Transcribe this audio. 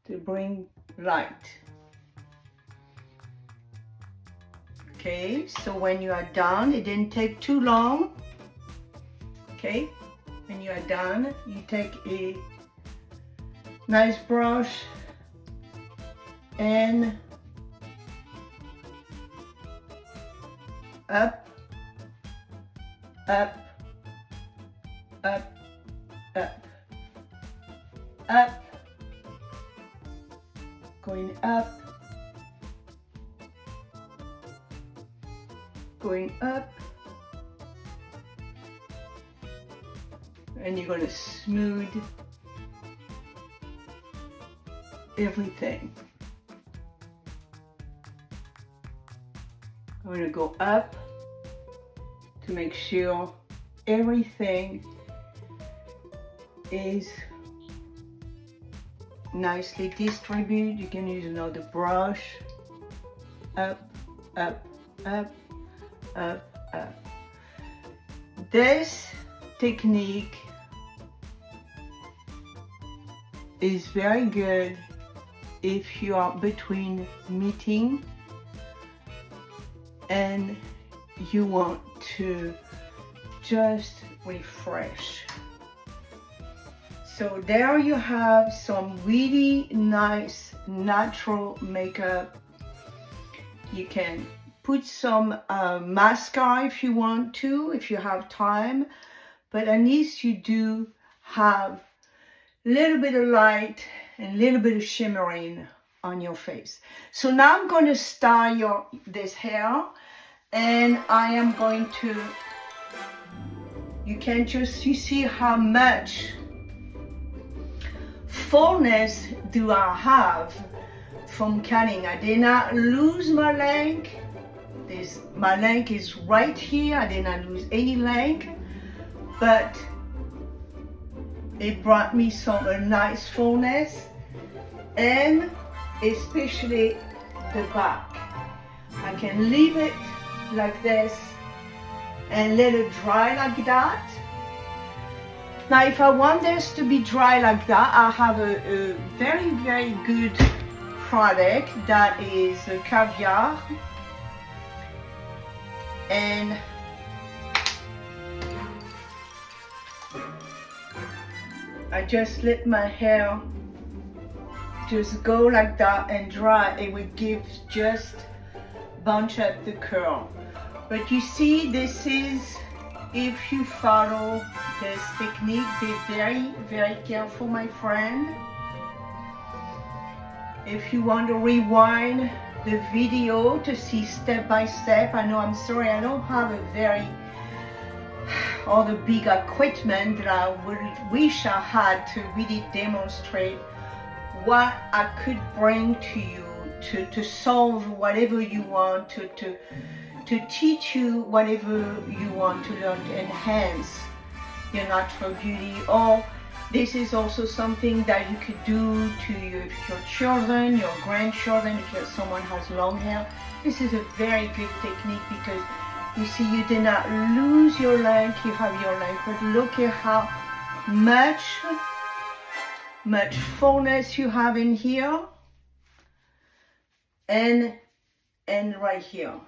to bring light. Okay, so when you are done, it didn't take too long. Okay, when you are done, you take a nice brush and up, up, up, up, up, going up, going up, and you're going to smooth everything. I'm going to go up to make sure everything is nicely distributed. You can use another brush. Up, up, up, up, up. This technique is very good if you are between meeting and you want to just refresh. So there you have some really nice natural makeup. You can put some mascara if you want to, if you have time, but at least you do have a little bit of light and a little bit of shimmering on your face. So now I'm going to style this hair, and I am going to, you see how much fullness do I have from cutting. I did not lose my length. My length is right here. I did not lose any length, but it brought me a nice fullness, and especially the back. I can leave it like this and let it dry like that. Now, if I want this to be dry like that, I have a very, very good product that is Caviar. And I just let my hair just go like that and dry. It will give just bunch up the curl. But you see, this is, if you follow this technique, be very, very careful, my friend. If you want to rewind the video to see step by step, I know, I'm sorry, I don't have all the big equipment that I would wish I had to really demonstrate what I could bring to you to solve whatever you want, to teach you whatever you want to learn, to enhance your natural beauty. Or this is also something that you could do to your children, your grandchildren, if someone has long hair. This is a very good technique because you see, you did not lose your length, you have your length, but look at how much fullness you have in here and right here.